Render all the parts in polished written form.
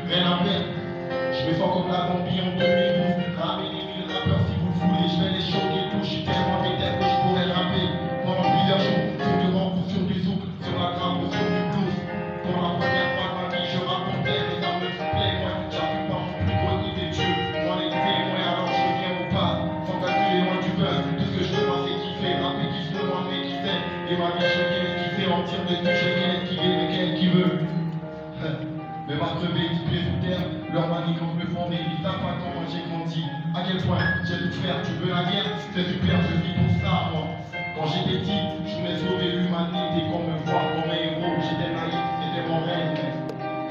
rien à perdre. Je me sens comme la Gambie en 2012. Ramener les 1000 rappeurs si vous le voulez, je vais les choquer tous. Je suis tellement métal que je pourrais rapper pendant plusieurs jours. Sur du rap ou sur du zouk, sur la grappe ou sur du blues. Pour la première fois de ma vie, je racontais les armes me plaît. Moi, j'appuie pas mon plus gros idée des dieux. Moi, les témoins, alors je reviens au pas. Sans calculer loin du buzz. Tout ce que je demande, c'est kiffer. Rapper qui se demande, mais qui sait. Et ma vie, je sais ce qui fait. En tire dessus, je sais esquiver, mais quel qui veut. Mais ma crevé, les sous terre, leur manigance me font rire, ils savent pas comment j'ai grandi, à quel point j'ai tout faire, tu veux la guerre, c'est super, je vis pour ça, moi. Quand j'étais petit, je voulais sauver l'humanité, qu'on me voit comme un héros, j'étais naïf, c'était mon rêve.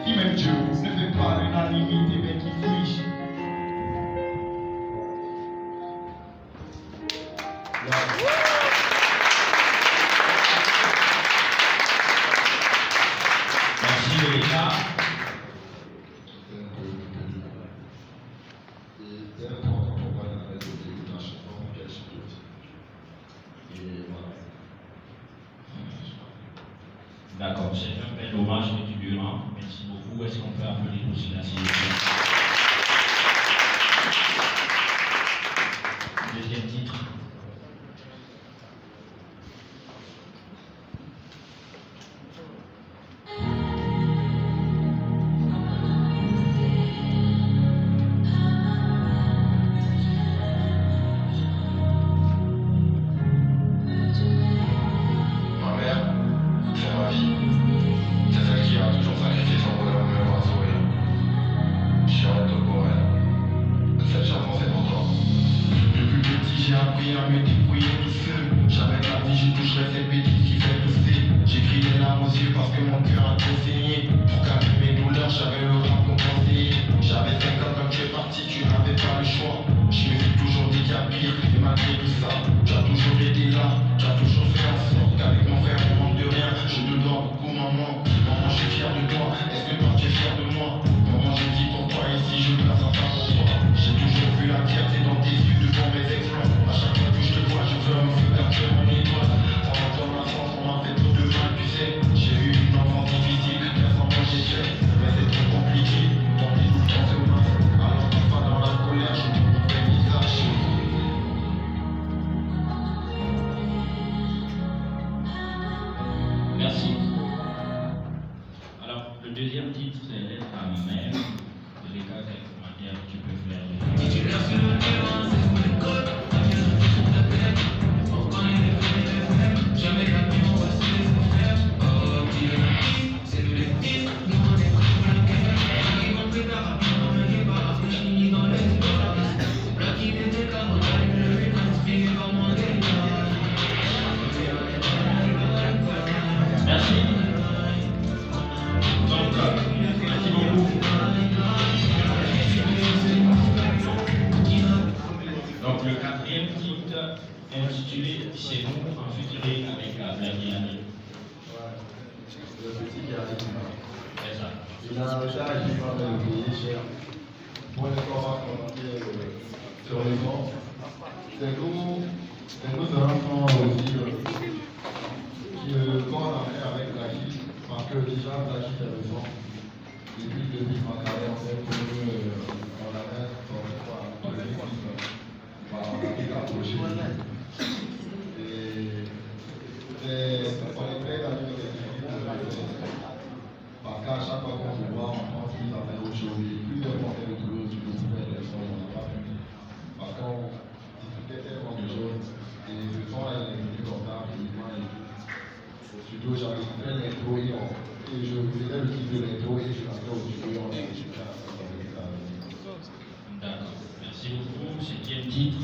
Si même Dieu ne fait pas l'unanimité, mais qui suis-je? Merci Erika. C'est important pour moi de mettre au début d'un chanson qu'elle chute. Et voilà. D'accord, c'est un bel hommage que tu lui rends. Merci beaucoup. Est-ce qu'on peut applaudir aussi la sélection? Deuxième titre. J'ai appris à me débrouiller tout seul. J'avais la vie, je toucherais cette bêtise qui fait tousser. J'écris des larmes aux yeux parce que mon cœur a trop saigné. Pour calmer mes douleurs, j'avais le rap qu'on conseillait. J'avais 5 ans quand tu es parti, tu n'avais pas le choix. Je me suis toujours dit qu'il y a pire, et malgré tout ça, tu as toujours été là. Tu as toujours fait en sorte qu'avec mon frère on manque de rien. Je te dois beaucoup, maman. Maman, je suis fier de toi. Est-ce que toi tu es fier de moi? Maman, je vis pour toi et si je place un ça pour toi. J'ai toujours vu la fierté dans tes yeux devant mes exploits. À chaque fois que je te vois, je veux me faire capturer mon étoile. Pendant ton enfance, on m'a fait trop de mal, tu sais. J'ai eu une enfance difficile, personne moi j'ai fait. Mais c'est trop compliqué, dans les loups, dans ce masque. Alors parfois dans la colère, je me fais un visage. Merci. Alors, le deuxième titre, c'est Lettre à ma mère. Erika, quel commentaire tu peux faire? Merci. Donc, merci beaucoup. Donc, le quatrième titre intitulé C'est nous en futuré avec Vladimir. Le petit qui arrive. C'est ça. Il a un message qui parle de payer cher. Pour les formes commenter sur les bancs. C'est nous se rend aussi qu'on a fait avec la Chine, parce que déjà la Chine est raison. Depuis le début de ma carrière, on sait qu'on avait son espoir de l'équipe. On a été approché. Et on est très dans une difficulté. Parce qu'à chaque fois qu'on se voit, on pense qu'ils ont fait autre chose. Plusieurs fois, on fait le boulot du coup, on n'a pas pu. Parce qu'on discutait tellement de choses. Et ce son-là, il est venu comme ça, rapidement. Au studio, j'avais fait l'intro et je faisais le titre de l'intro et je l'avais au studio et on a discuté avec ça. D'accord. Merci beaucoup. Septième titre.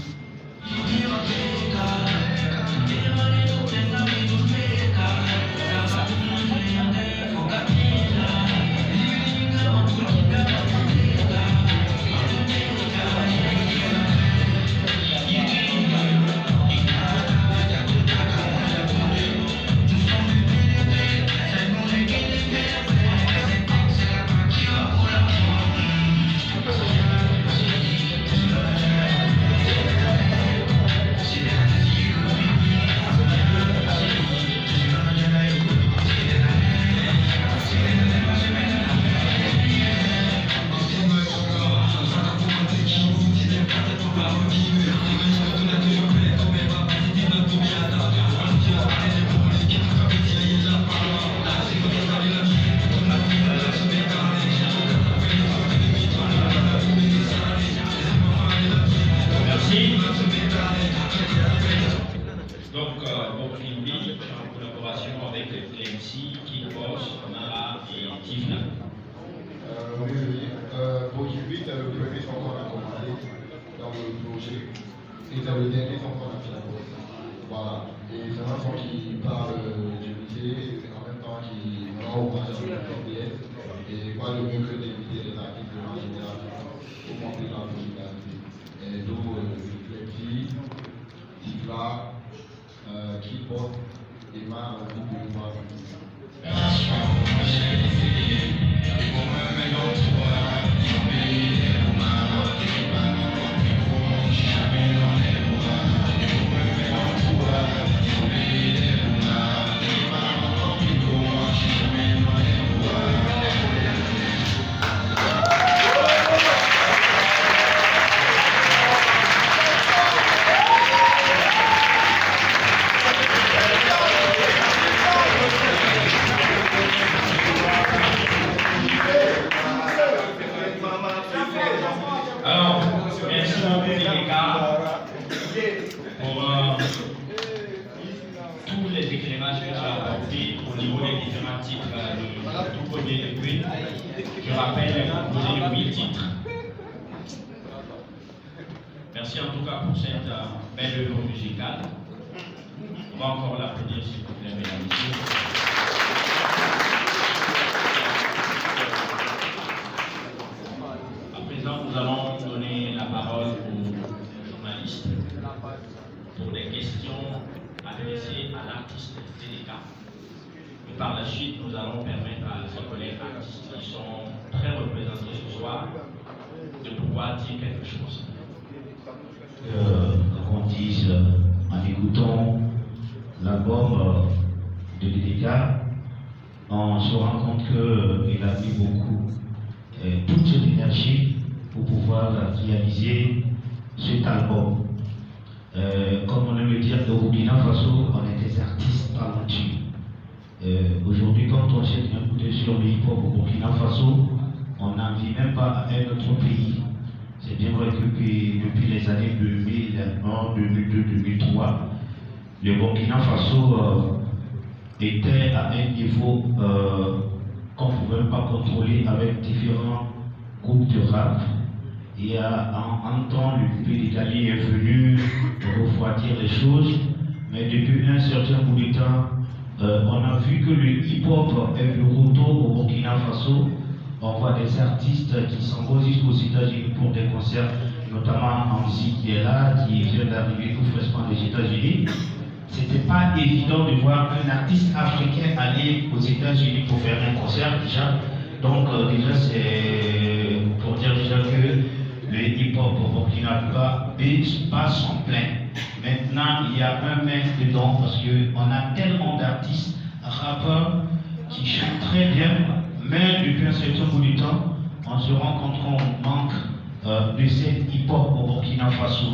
MC, Kid Boss, Mara et Tifla. Oui. Pour Q8, le premier son qu'on a commencé dans le projet, et le dernier son qu'on a fait. Voilà. Et c'est un son qui parle du métier, et en même temps qui rend hommage à la PDS. Et quoi de mieux que d'éviter les artistes de la génération pour montrer la musicalité. Et d'où les petits, Tifla, Keyboard et Mar, beaucoup de voix. Alors, merci beaucoup les gars pour tous les éclairages que tu as apportés au niveau des différents titres. Le tout premier de Queen, je rappelle, composé de 8 titres. Merci en tout cas pour cette belle œuvre musicale. On va encore l'applaudir s'il vous plaît, mesdames et messieurs. Nous allons donner la parole aux journalistes pour des questions adressées à l'artiste Téléka. Et par la suite, nous allons permettre à ces collègues artistes qui sont très représentés ce soir de pouvoir dire quelque chose. Qu'on dise, en écoutant l'album de Téléka, on se rend compte qu'il a mis beaucoup toute cette énergie pour pouvoir réaliser cet album. Comme on aime le dire, au Burkina Faso, on est des artistes talentueux. Aujourd'hui, quand on s'est écouté sur le hip-hop au Burkina Faso, on n'en vit même pas à un autre pays. C'est bien vrai que depuis les années 2001, 2002, 2003, le Burkina Faso était à un niveau qu'on ne pouvait pas contrôler avec différents groupes de rap. Et en temps, le PDCali est venu refroidir les choses, mais depuis un certain bout de temps, on a vu que le hip-hop est de retour au Burkina Faso. On voit des artistes qui s'envoient jusqu'aux États-Unis pour des concerts, notamment Anzi qui est là, qui vient d'arriver tout fraîchement des États-Unis. C'était pas évident de voir un artiste africain aller aux États-Unis pour faire un concert déjà. Donc déjà c'est pour dire déjà que le hip-hop au Burkina pas son plein. Maintenant il y a un mec dedans parce qu'on a tellement d'artistes, rappeurs qui chantent très bien, mais depuis un certain bout de temps, on se rend compte qu'on manque de cette hip-hop au Burkina Faso.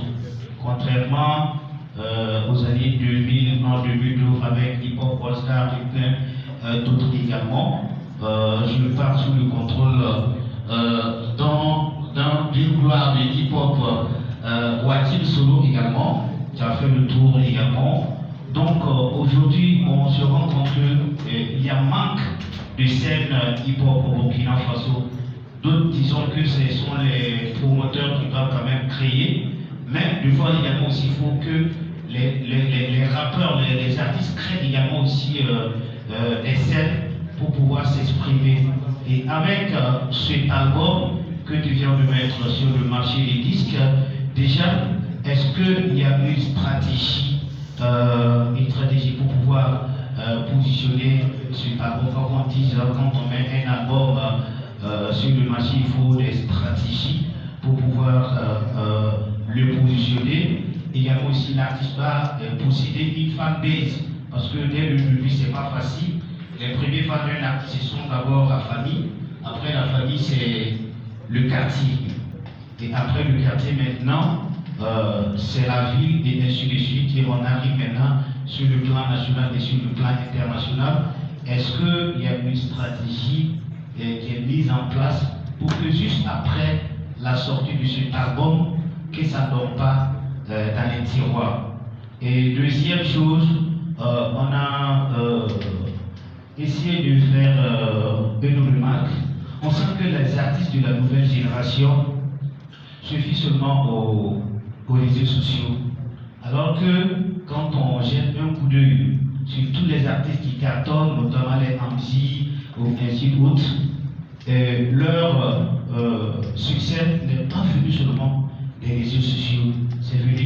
Contrairement aux années 2000, en 2012 avec Hip Hop All Star et plein d'autres également. Je me parle sous le contrôle d'une gloire de Hip Hop Watil Solo également, qui a fait le tour également. Donc aujourd'hui, on se rend compte qu'il y a manque de scène Hip Hop au Burkina Faso. D'autres disons que ce sont les promoteurs qui doivent quand même créer, mais des fois également aussi il faut que les rappeurs, les artistes créent également aussi des scènes pour pouvoir s'exprimer. Et avec cet album que tu viens de mettre sur le marché des disques, déjà, est-ce qu'il y a une stratégie pour pouvoir positionner cet album? Quand on dit, quand on met un album sur le marché, il faut des stratégies pour pouvoir le positionner. Il y a aussi l'artiste va posséder une fanbase, parce que dès le début, c'est pas facile. Les premiers fans d'un artiste, ce sont d'abord la famille, après la famille, c'est le quartier. Et après le quartier, maintenant, c'est la ville, et ainsi de suite. Et on arrive maintenant sur le plan national et sur le plan international. Est-ce qu'il y a une stratégie qui est mise en place pour que juste après la sortie de cet album, que ça ne dort pas dans les tiroirs? Et deuxième chose, on a essayer de faire une remarque. On sent que les artistes de la nouvelle génération se fient seulement aux réseaux sociaux. Alors que quand on jette un coup d'œil sur tous les artistes qui cartonnent, notamment les MC ou ainsi d'autres, leur succès n'est pas venu seulement des réseaux sociaux, c'est venu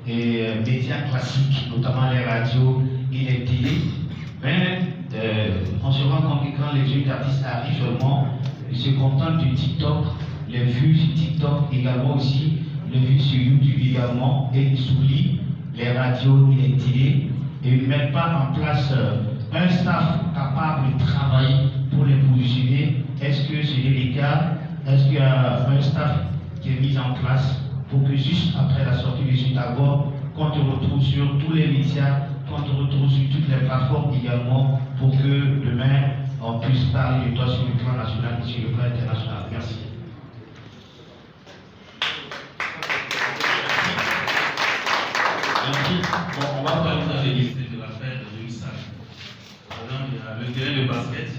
des médias classiques, notamment les radios et les télés. Mais on se rend compte que quand les jeunes artistes arrivent seulement, ils se contentent du TikTok, les vues sur TikTok également aussi, les vues sur YouTube également, et ils oublient les radios et les télés, et ils ne mettent pas en place un staff capable de travailler pour les positionner. Est-ce que c'est le cas? Est-ce qu'il y a un staff qui est mis en place pour que juste après la sortie du site d'abord, qu'on te retrouve sur tous les médias, qu'on te retrouve sur toutes les plateformes également, pour que demain on puisse parler de toi sur le plan national et sur le plan international. Merci. Merci. Bon, on va parler dans les listes de l'affaire de Wissal. Par exemple, il y a le terrain de basket.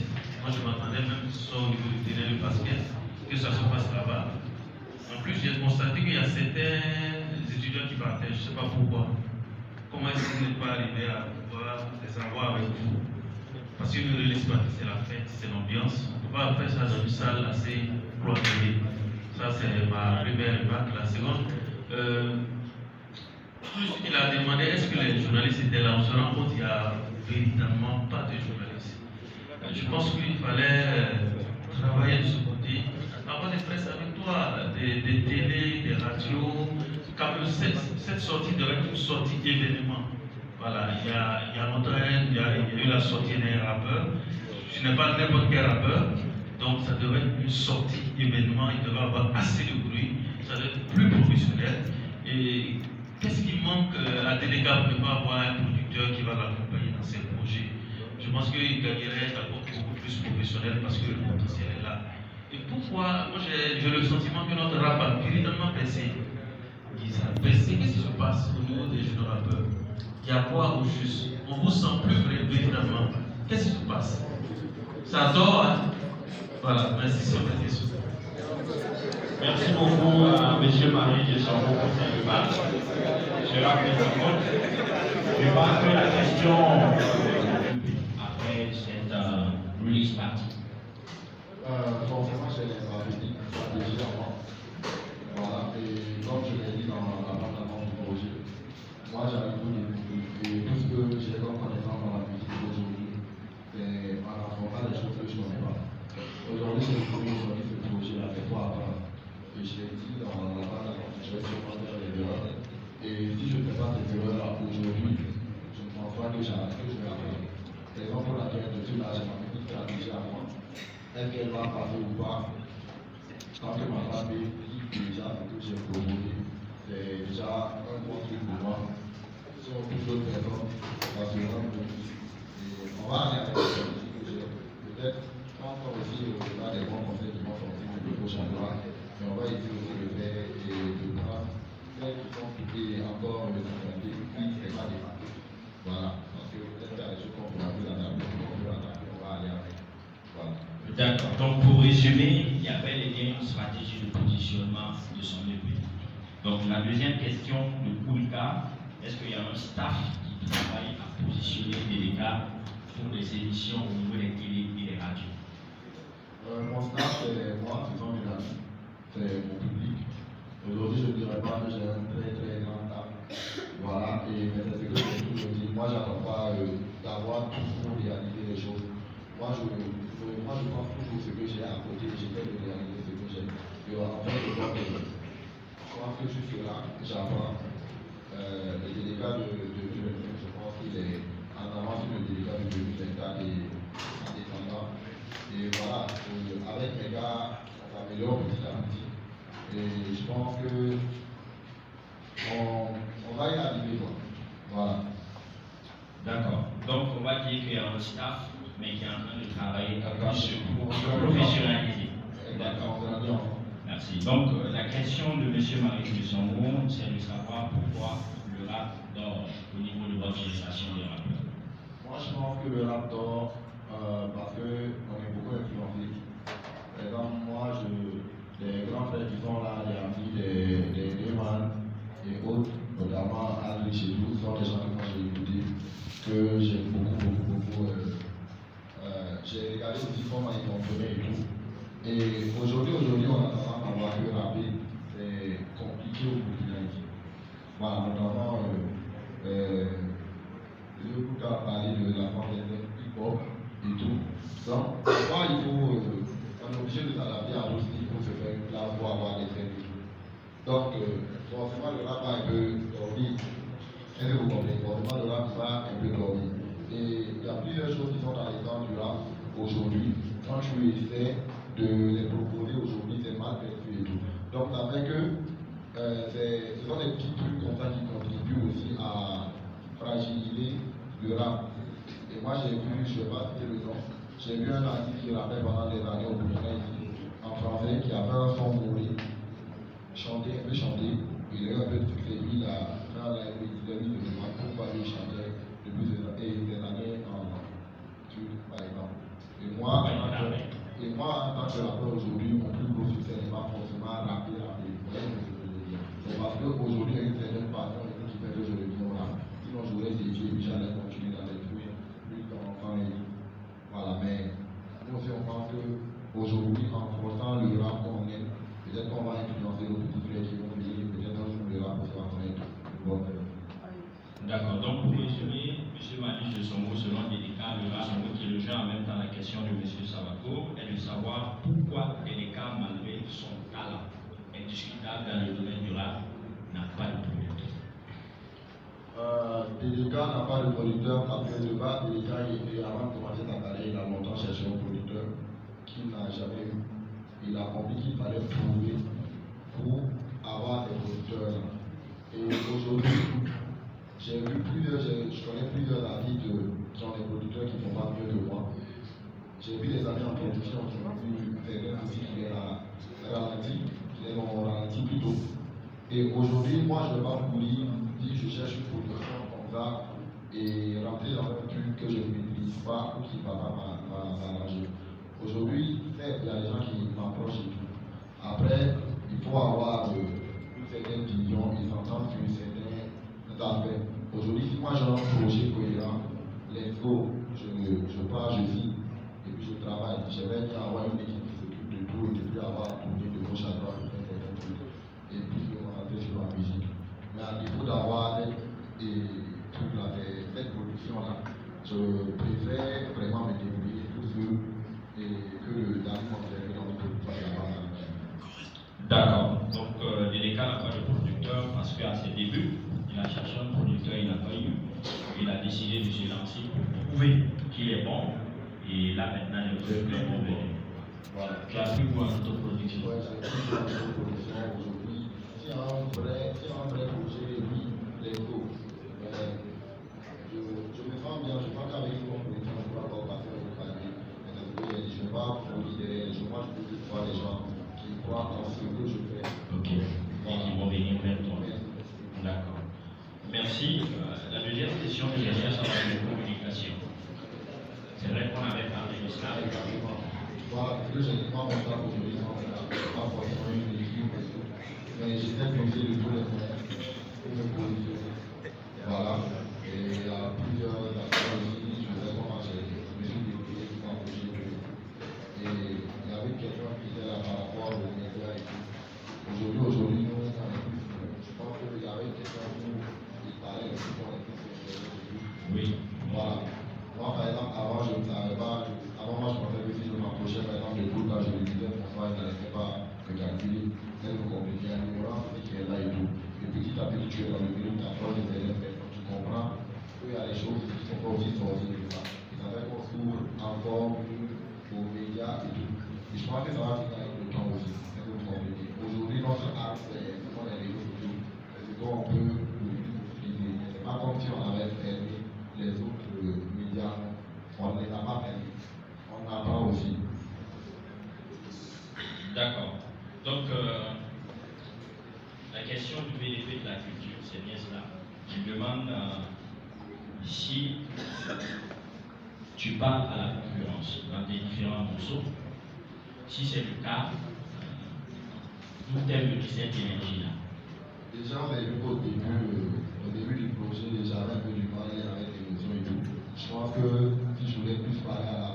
Moi, je m'attendais même que ce soit au niveau du terrain de basket, que ça se passe là-bas. En plus, j'ai constaté qu'il y a certains étudiants qui partaient, je ne sais pas pourquoi. Comment est-ce que vous n'êtes pas arrivé à pouvoir les avoir avec vous? Parce qu'ils ne réalisent pas que c'est la fête, c'est l'ambiance. On ne peut pas faire ça dans une salle assez cloisonnée. Ça, c'est ma première remarque. La seconde, plus il a demandé est-ce que les journalistes étaient là. On se rend compte qu'il n'y a véritablement pas de journalistes. Je pense qu'il fallait travailler de ce côté, avoir des presses avec toi, des télés, des radios. Quand même, cette sortie devrait être une sortie événement. Voilà, il y a longtemps, il y a eu la sortie d'un rappeur. Je n'ai pas n'importe quel rappeur, donc ça devrait être une sortie événement. Il devrait avoir assez de bruit, ça doit être plus professionnel. Et qu'est-ce qui manque à Délégat pour ne pas avoir un producteur qui va l'accompagner dans ses projets? Je pense qu'il gagnerait d'abord beaucoup plus professionnel parce que le potentiel est là. Et pourquoi? Moi j'ai le sentiment que notre rap a véritablement baissé. Qu'est-ce qui se passe au niveau des jeunes rappeurs? Il y a quoi au juste? On vous sent plus véritablement. Qu'est-ce qui se passe? Ça dort, hein? Voilà, merci sur la question. Merci beaucoup à M. Marie Deschambault pour cette remarque. Je rappelle le compte. Je pense que la question après cette release party. Forcément, c'est les stratégies avant. Voilà, et comme je l'ai dit dans la bande-annonce du projet, moi j'avais tout et tout ce que j'ai comme connaissance dans la musique d'aujourd'hui, c'est en affrontant les choses que je ne connais pas. Aujourd'hui, c'est le premier journée de ce projet là, c'est toi à part. Et je l'ai dit dans la bande-annonce, je vais sûrement faire des erreurs. Et si je ne fais pas ces erreurs-là aujourd'hui, je ne pense pas que je vais apprendre. C'est raison pour laquelle je suis là, j'ai ma petite stratégie à moi. Est-ce qu'elle va passer ou pas? Quand que ma femme dit déjà ce que j'ai proposé, c'est déjà un bon truc pour moi. Si on touche d'autres personnes, on va se rendre compte. Et on va aller avec les stratégies que j'ai. Peut-être quand on aussi on a des bons conseils qui vont sortir de gauche à droite, mais on va essayer aussi de faire et de prendre celles qui sont coupées encore de s'inventer, puis c'est pas des maths. Voilà. Parce que peut-être qu'il y a des choses qu'on pourra plus adapter, on va aller avec. Voilà. D'accord. Donc pour résumer, il y a bel et bien une stratégie de positionnement de son EP. Donc la deuxième question de Koulka, est-ce qu'il y a un staff qui travaille à positionner les gars pour les émissions au niveau des télé et des radios? Mon staff, c'est moi, ce sont mes amis, c'est mon public. Aujourd'hui, je ne dirais pas que j'ai un très très grand staff. Voilà, mais c'est ce que j'ai toujours dit. Moi, je n'attends pas d'avoir tout pour réaliser les choses. Moi, je pense toujours ce que j'ai à côté, j'essaie de réaliser ce que j'ai. En fait, je pense que je suis là, j'apprends. Le délégat de 2020, je pense qu'il est en avance sur le délégat de 2024 et en descendant. Et voilà, avec mes gars, on s'améliore petit à petit. Et je pense que on va y arriver. Voilà. D'accord. Donc on va dire qu'il y a un staff, mais qui est en train de travailler pour professionnaliser. D'accord. Merci. Donc la question de M. Marie Deschambault, c'est de savoir pourquoi le rap dort au niveau de votre génération des rappeurs. Moi je pense que le rap dort parce qu'on est beaucoup influencé. Par exemple, moi, les grands frères qui sont là, les amis des Neyman et autres, notamment André chez nous, sont des gens que moi j'ai écouté, que j'aime beaucoup. J'ai regardé aussi comment ils comprenaient et tout. Et aujourd'hui, on a tendance à voir que rapper, c'est compliqué au Burkina ici. Voilà, notamment, le groupe a parlé de la forme des hip-hop et tout. Donc, moi, on est obligé de s'adapter à d'autres styles pour se faire une place, pour avoir des traits et tout. Donc, forcément, le rap va un peu dormir. Est-ce que vous comprenez? Forcément, le rap va un peu dormir. Et il y a plusieurs choses qui sont dans les temps du rap aujourd'hui. Quand tu essaies de les proposer aujourd'hui, c'est mal perçu et tout. Donc, ça fait que ce sont des petits trucs comme ça qui contribuent aussi à fragiliser le rap. Et moi, j'ai vu, je ne vais pas citer le nom, j'ai vu un artiste qui rappelle pendant des années au Burkina ici, en français, qui avait un son mouré, chanté, un peu chanté. Il a eu un peu de succès, lui, il a fait un live, il a mis de moi pourquoi il chantait depuis des années en Turc, par exemple. Et moi, en tant que rappeur aujourd'hui, mon plus gros succès n'est pas forcément rapper. Vous voyez ce que je veux dire? C'est parce qu'aujourd'hui, il y a une certaine passion qui fait que je deviens au rap. Sinon, j'aurais dédié et puis j'allais continuer dans les fruits, plus d'enfants et tout. Voilà, mais nous aussi, on pense qu'aujourd'hui, en forçant le rap qu'on aime, peut-être qu'on va influencer nos petits frères qui vont venir, peut-être un jour le rap sera connaître. Bon, d'accord, donc pour résumer, M. Malice de son mot selon Délicat, le rap qui est le genre en même temps la question de M. Savako est de savoir pourquoi Délicat, malgré son talent indiscutable dans le domaine du rap, n'a pas de producteur. Délicat n'a pas de producteur parce que de base, Délicat, avant de commencer sa carrière, il a longtemps cherché un producteur qu'il n'a jamais eu. Il a compris qu'il fallait prouver pour avoir des producteurs. Et aujourd'hui, je connais plusieurs artistes qui ont des producteurs qui ne font pas mieux que moi. J'ai vu des amis en production qui ont vu certains soucis qui les ont ralentis plutôt. Et aujourd'hui, moi, je ne vais pas courir, dire je cherche une production comme ça et rentrer dans un truc que je ne maîtrise pas ou qui ne va pas m'arranger. Aujourd'hui, certes, il y a des gens qui m'approchent et tout. Après, il faut avoir une certaine vision et s'entendre sur certains aspects. Aujourd'hui, si moi j'ai un projet cohérent, let's go, je pars, je vis, et puis je travaille. J'aimerais bien avoir une équipe qui s'occupe de tout et de plus avoir à tourner de gauche à droite pour faire certains trucs, et puis se concentrer sur la musique. Mais à défaut d'avoir cette production-là, je préfère vraiment me débrouiller tout seul et que d'aller m'entraîner dans le producteur là-bas. D'accord, donc Délicat n'a pas de producteur parce qu'à ses débuts, il a cherché un producteur, il n'a pas eu. Il a décidé de se lancer pour prouver qu'il est bon. Et là maintenant, le peuple est mauvais. Voilà. Tu as pris quoi en autoproduction? Oui, j'ai pris en autoproduction aujourd'hui. Si un vrai projet, oui, les go. Je me sens bien, je pense qu'avec une bonne production, je peux encore passer au travail. Je ne vais pas produire derrière. Moi, je peux voir les gens qui croient en ce que je fais. Ok. Et qui vont venir vers toi. D'accord. Merci. La deuxième question que j'ai c'est sur la communication. C'est vrai qu'on avait parlé de cela. Voilà, parce que je n'ai pas mon temps aujourd'hui, pas forcément une équipe, mais j'essaie d'user de tous les moyens pour me positionner. Voilà. Et il y a plusieurs acteurs aussi, je sais comment je me suis débrouillé pour m'empêcher que. Et il y avait quelqu'un qui était là par rapport aux médias et tout. Aujourd'hui, nous, on est plus. Je pense qu'il y avait quelqu'un qui parlait aussi pour les plus. Oui. Voilà. Moi, par exemple, avant, je ne savais pas. Avant, moi, je pensais que si je m'approchais, par exemple, de groupe, là, je lui disais, François, il n'arrêtait pas de calculer. Elle me compliquait un numéro, qui est là et tout. Et petit à petit, tu es dans le milieu, tu approches des élèves, tu comprends qu'il y a des choses qui ne sont pas aussi sorties que ça. Et ça fait qu'on s'ouvre encore plus aux médias et tout. Et je pense que ça va finir avec le temps aussi. C'est ce que vous comprenez. Aujourd'hui, notre art, c'est comment les réseaux sociaux. C'est ce qu'on peut utiliser. C'est pas comme si on avait fermé les autres médias. On ne les a pas fermés. On apprend aussi. D'accord. Donc, la question du BDP de la culture, c'est bien cela. Je demande si tu parles à la concurrence dans tes différents morceaux. Si c'est le cas, d'où t'es venue cette énergie-là? Déjà, on a vu qu'au début du projet, j'avais un peu du mal avec l'émotion et tout. Je pense que si je voulais plus parler à la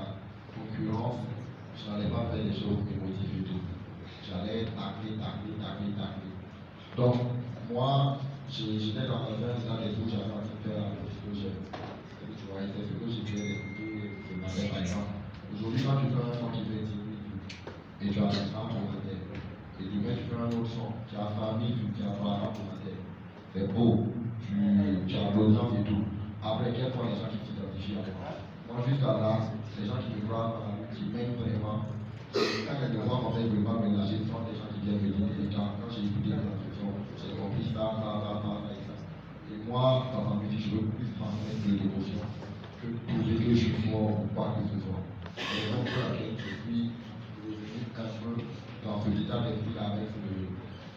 concurrence, je n'allais pas faire des choses émotives et tout. J'allais tacler. Donc, moi, j'étais dans un stade et tout, j'avais envie de faire ce que j'aime. Tu vois, c'est ce que j'ai fait d'écouter, de ma mère par exemple. Aujourd'hui, quand tu fais un son qui fait 10 000 et tu as un grand commentaire, et demain tu fais un autre son, tu as famille, tu as parents commentaires, c'est beau, tu as l'audience et tout. Après, quels sont les gens qui s'identifient avec moi? Moi, jusqu'à là, les gens qui me voient, qui m'aiment vraiment, quand ils me voient comme ça, ils ne veulent pas mélanger, ce sont des gens qui viennent me dire, et quand j'ai écouté les instructions, j'ai compris ça. Et moi, dans ma musique, je veux plus transmettre de l'émotion que prouver que je suis fort ou pas que ce soit. C'est la raison pour laquelle je suis revenu un peu dans ce état d'esprit avec le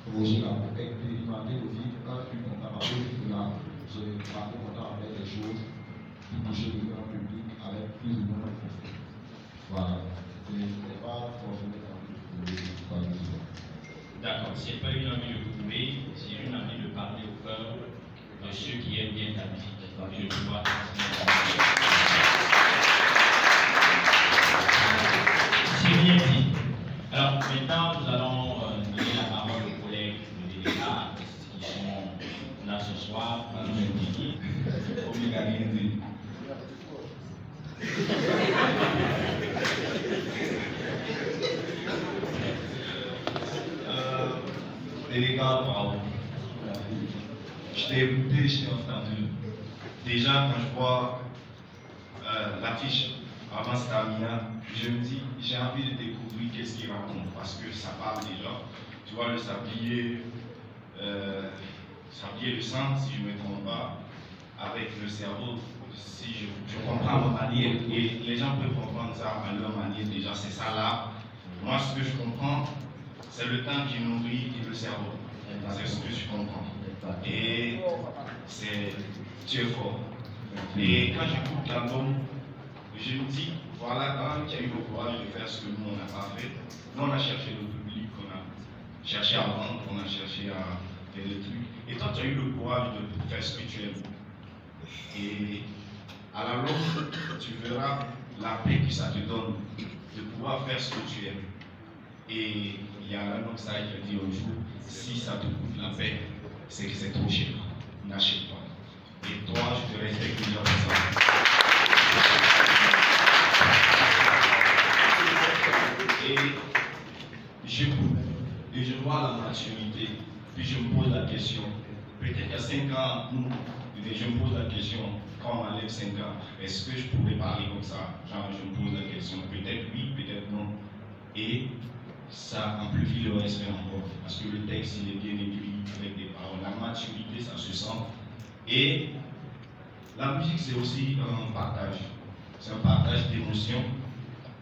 projet-là, pour expérimenter aussi quand je suis content avec cela, j'ai passé mon temps à faire des choses pour toucher le grand public avec plus ou moins de succès. Voilà. Ce n'est pas forcément dans le pas de ça. D'accord, c'est pas une envie de prouver, c'est une envie de parler au cœur de ceux qui aiment bien ta musique. Je dois transmettre ta musique. C'est bien dit. Alors maintenant, nous allons donner la parole aux collègues de l'État qui sont là ce soir pour nous soutenir. Les gars, bravo. Je t'ai écouté, je t'ai entendu. Déjà, quand je vois l'affiche avant Stamina, je me dis, j'ai envie de découvrir qu'est-ce qu'il raconte parce que ça parle déjà. Tu vois, le sablier, sablier le sang, si je ne me trompe pas, avec le cerveau, si je comprends ma manière, et les gens peuvent comprendre ça à leur manière déjà, c'est ça là. Moi, ce que je comprends, c'est le temps qui nourrit le cerveau. C'est ce que je comprends. Et tu es fort. Et quand j'écoute l'album, je me dis, voilà, quand tu as eu le courage de faire ce que nous, on n'a pas fait, nous, on a cherché le public qu'on a cherché à vendre, on a cherché à faire des trucs. Et toi, tu as eu le courage de faire ce que tu aimes. Et à la longue, tu verras la paix que ça te donne de pouvoir faire ce que tu aimes. Et il y a un autre sage qui dit au jour, si ça te coûte la paix, c'est que c'est trop cher. N'achète pas. Et toi, je te respecte déjà pour ça. Et j'écoute et je vois la maturité. Puis je me pose la question. Peut-être qu'il y a 5 ans, je me pose la question, quand on enlève 5 ans, est-ce que je pourrais parler comme ça? Genre, je me pose la question. Peut-être oui, peut-être non. Et ça amplifie le respect encore. Parce que le texte, il est bien écrit avec des paroles. La maturité, ça se sent. Et la musique, c'est aussi un partage. C'est un partage d'émotions.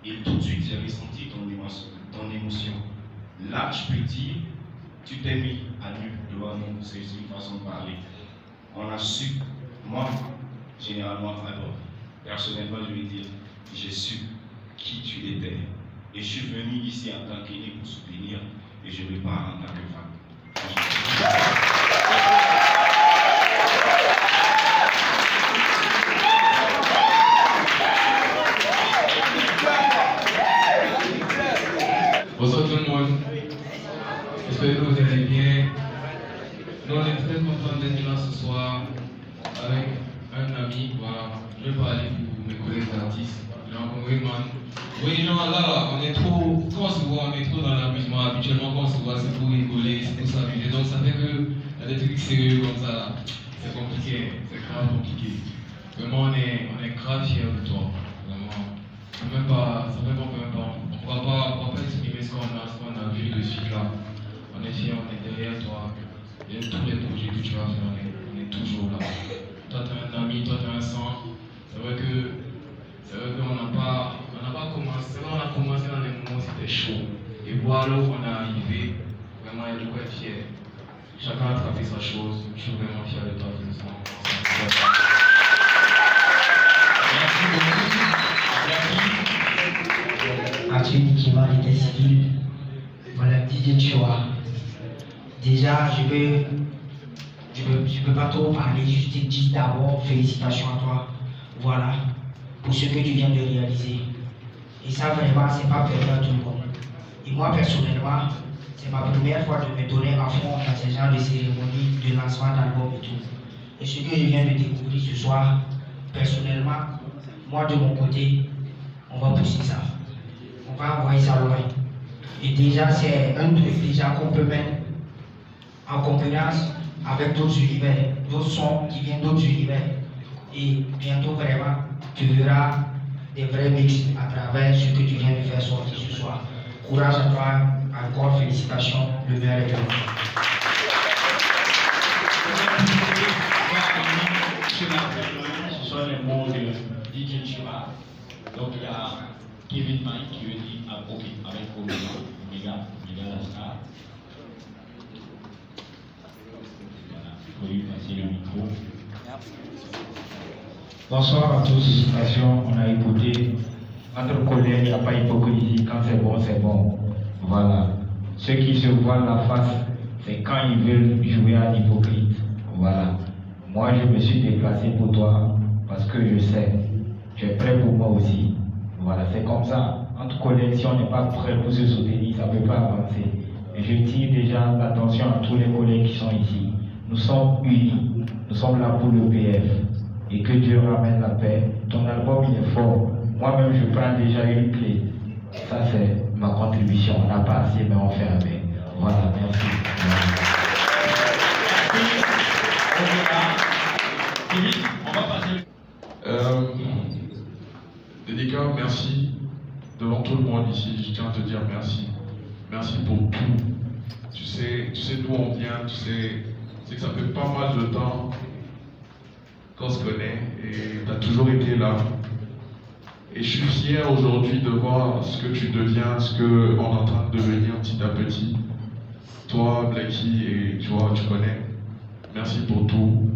Et tout de suite, j'ai ressenti ton émotion. Là, je peux dire, tu t'es mis à nu devant nous. C'est une façon de parler. On a su, moi, généralement, alors, personnellement, je vais dire, j'ai su qui tu étais. Et je suis venu ici en tant qu'aîné pour soutenir, et je ne vais pas en tant que fan. Bonsoir tout le monde. J'espère que vous allez bien. Nous, on est très contents d'être là ce soir avec un ami. Voilà. Je vais parler pour mes collègues artistes. Oui, non, là, on est trop, quand on se voit, on est trop dans l'amusement. Habituellement, quand on se voit, c'est pour rigoler, c'est pour s'amuser. Donc, ça fait que y a des trucs sérieux comme ça, là. C'est compliqué, c'est grave compliqué. Vraiment, on est grave fiers de toi. Vraiment. Ça fait pas, on va pas exprimer ce qu'on a vu de suite là. On est fiers, on est derrière toi. Et tous les projets que tu vas faire, on est toujours là. Toi, tu es un ami, toi, tu es un sang. C'est vrai qu'on n'a pas commencé. C'est vrai qu'on a commencé dans les moments où c'était chaud. Et voilà où on est arrivé. Vraiment, il y a de quoi être fier. Chacun a attrapé sa chose. Je suis vraiment fier de toi, Vincent. Merci beaucoup. Didier Chua. Déjà, je peux pas trop parler, juste te dire d'abord félicitations à toi. Voilà, pour ce que tu viens de réaliser. Et ça, vraiment, c'est pas permis à tout le monde. Et moi, personnellement, c'est ma première fois de me donner à fond dans ce genre de cérémonie de lancement d'album et tout. Et ce que je viens de découvrir ce soir, personnellement, moi de mon côté, on va pousser ça. On va envoyer ça loin. Et déjà, c'est un truc déjà qu'on peut mettre en concurrence avec d'autres univers, d'autres sons qui viennent d'autres univers. Et bientôt, vraiment, tu verras des vrais mix à travers ce que tu viens de faire sortir ce soir. Courage à toi, encore félicitations, le meilleur est demain. Ce sont les mots de DJ Chua. Donc il y a Kevin Mike qui veut dire avec Omega la star. Voilà, il faut lui passer le micro. Bonsoir à tous, nation, on a écouté. Entre collègues, il n'y a pas d'hypocrisie, quand c'est bon, c'est bon. Voilà. Ceux qui se voilent la face, c'est quand ils veulent jouer à l'hypocrite. Voilà. Moi, je me suis déplacé pour toi parce que je sais, tu es prêt pour moi aussi. Voilà, c'est comme ça. Entre collègues, si on n'est pas prêt pour se soutenir, ça ne peut pas avancer. Et je tire déjà l'attention à tous les collègues qui sont ici. Nous sommes unis, nous sommes là pour le PF. Et que Dieu ramène la paix. Ton album, il est fort. Moi-même, je prends déjà une clé. Ça, c'est ma contribution. On n'a pas assez, mais on fait avec. Voilà, merci. On va passer. Dédica, merci. Devant tout le monde ici, je tiens à te dire merci. Merci pour tout. Tu sais d'où on vient, tu sais que ça fait pas mal de temps qu'on se connaît et tu as toujours été là. Et je suis fier aujourd'hui de voir ce que tu deviens, ce qu'on est en train de devenir petit à petit. Toi, Blacky, et tu vois, tu connais. Merci pour tout.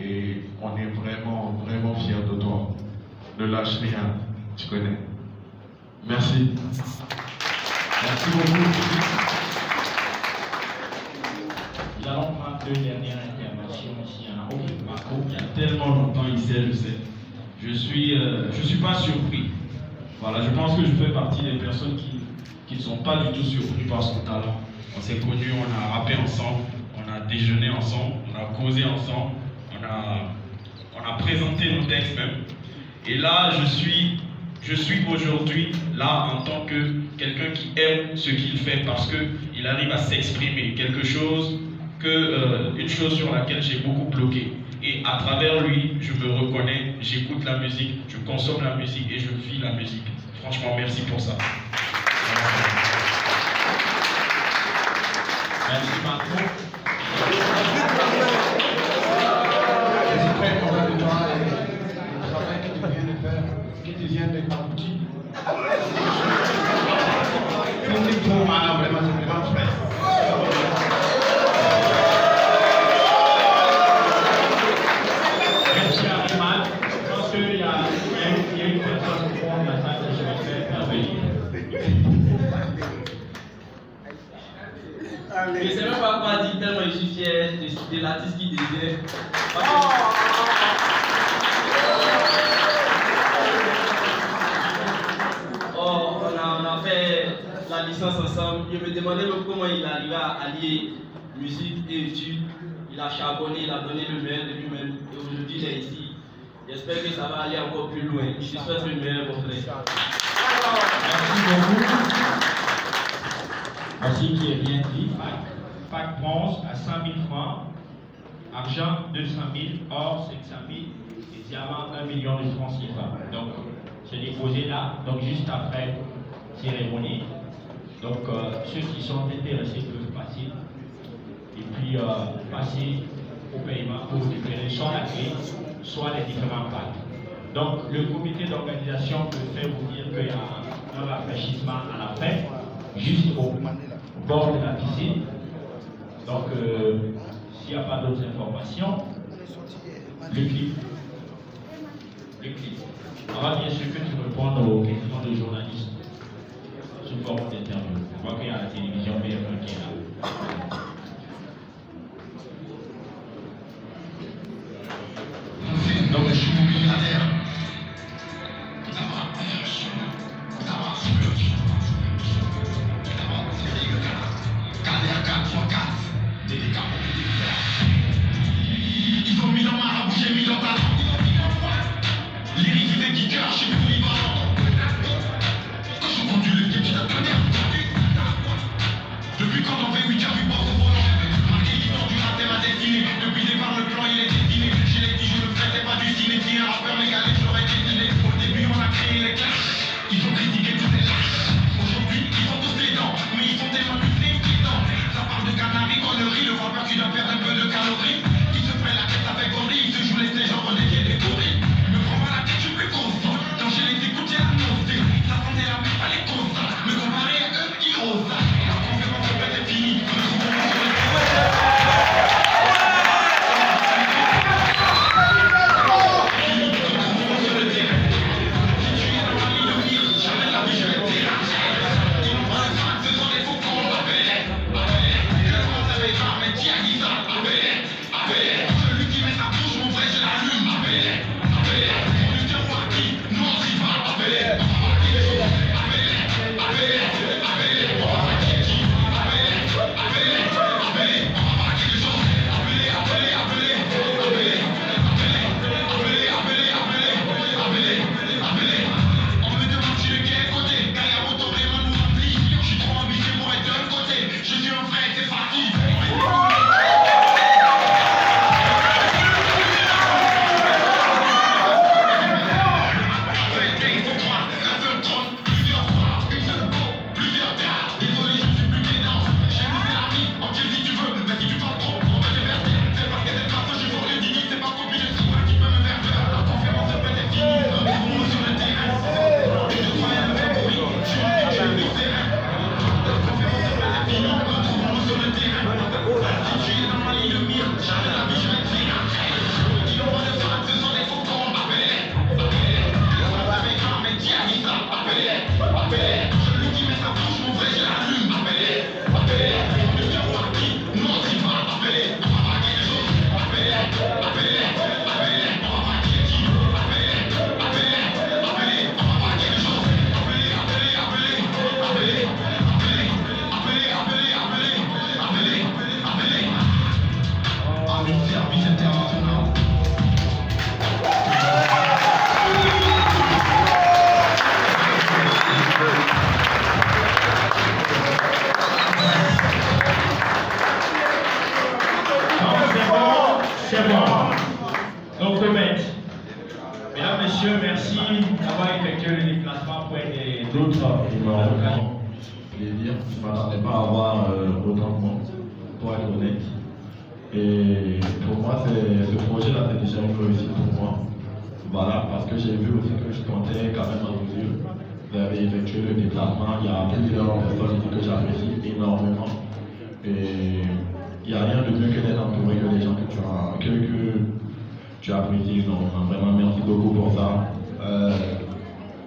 Et on est vraiment, vraiment fiers de toi. Ne lâche rien, tu connais. Merci. Merci beaucoup. Nous allons prendre deux dernières interventions ici en haut. Marco, il y a tellement longtemps ici, je sais. Je suis pas surpris. Voilà, je pense que je fais partie des personnes qui ne sont pas du tout surpris par son talent. On s'est connus, on a rappé ensemble, on a déjeuné ensemble, on a causé ensemble, on a présenté nos textes même. Et là, je suis aujourd'hui là en tant que quelqu'un qui aime ce qu'il fait parce qu'il arrive à s'exprimer, une chose sur laquelle j'ai beaucoup bloqué. Et à travers lui, je me reconnais, j'écoute la musique, je consomme la musique et je vis la musique. Franchement, merci pour ça. Merci Marco. Je suis très content de toi et du travail que tu viens de faire, que tu viens d'aboutir. C'est pour moi, vraiment, c'est vraiment frère. Merci à Iman. Je pense qu'il y a une personne qui prend la salle que je vais faire intervenir. Je ne sais même pas quoi dire tellement je suis fier de l'artiste qui désire. On a fait la licence ensemble. Je me demandais comment il arrivait à allier musique et études. Il a charbonné, il a donné le meilleur de lui-même. Et aujourd'hui, il est ici. J'espère que ça va aller encore plus loin. Je souhaite le meilleur, mon frère. Merci beaucoup. Voici qui est bien dit. Pack bronze à 100 000 francs, argent 200 000, or 500 000 et diamant 1 million de francs CFA. Donc, c'est déposé là, donc juste après cérémonie. Donc, ceux qui sont intéressés peuvent passer et puis passer au paiement pour récupérer soit la clé, soit les différents packs. Donc, le comité d'organisation peut faire vous dire qu'il y a un rafraîchissement à la fin, juste au bord de la piscine. Donc, s'il n'y a pas d'autres informations, le clip. On va bien sûr que tu répondes aux questions des journalistes sous forme d'interview. vois qu'il y a la télévision BF1 qui est là. Non mais je suis millionnaire. Ils ont mis dans ma rabouche, j'ai mis dans ta langue. L'hérédité qui cœur, je suis polyvalent. Quand j'ai entendu le game, j'ai la dernière. Depuis quand on fait 8 heures, vu pas au volant. Marqué l'histoire du raté, ma destinée. Depuis le départ, le plan il est destiné. J'ai les petits, je le ferai, c'est pas du ciné. Si un rappeur mégalé, je l'aurais décliné. Au début, on a créé les clashs. Ils ont critiqué tous les lâches. Aujourd'hui, ils ont tous les dents. Mais ils sont tellement musclés qu'ils dansent. Ça parle de canaries, conneries. Le rappeur qui doit perdre un peu de calories. Il se prend la tête avec gorille. Il se joue les gens des pieds des gorilles. Me prends pas la tête, je suis plus constant. Quand j'ai les écoutes, j'ai annoncé. Ça sentait la merde, fallait constant. Me comparer à eux, ils osent. La conférence de paix est finie. C'est bon. Donc, Mesdames, Messieurs, merci d'avoir effectué le déplacement pour aider d'autres allocations. Plaisir. Je ne m'attendais pas à avoir autant de monde, pour être honnête. Et pour moi, ce projet-là, c'est déjà une réussite pour moi. Voilà, parce que j'ai vu aussi que je comptais quand même à vos yeux. Vous avez effectué le déplacement. Il y a plusieurs personnes ici que j'apprécie énormément. Et il n'y a rien de mieux que d'être entouré que des gens que tu apprécies énormément. Vraiment, merci beaucoup pour ça.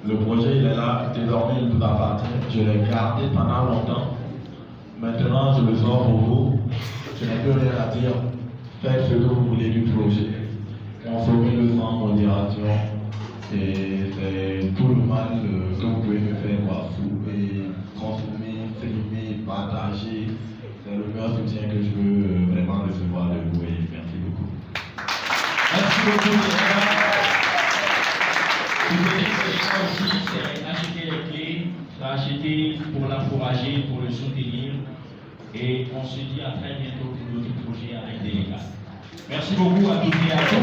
Le projet, il est là. Désormais, il vous appartient. Je l'ai gardé pendant longtemps. Maintenant, je le sors pour vous. Je n'ai plus rien à dire. Faites ce que vous voulez du projet. Consommez le sang, modération. Et c'est tout le mal que vous pouvez me faire voir vous. Et consommer, filmer, partager. C'est le meilleur soutien que je veux vraiment recevoir de vous. Et merci beaucoup. Merci beaucoup. Ce que je aussi, c'est acheter les clés, acheter pour l'encourager, pour le soutenir. Et on se dit à très bientôt pour d'autres projets avec des dégâts. Merci beaucoup à toutes et à tous.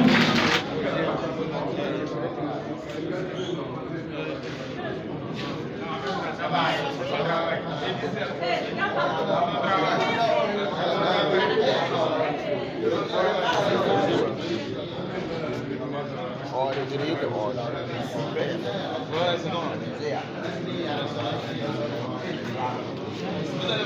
Vous allez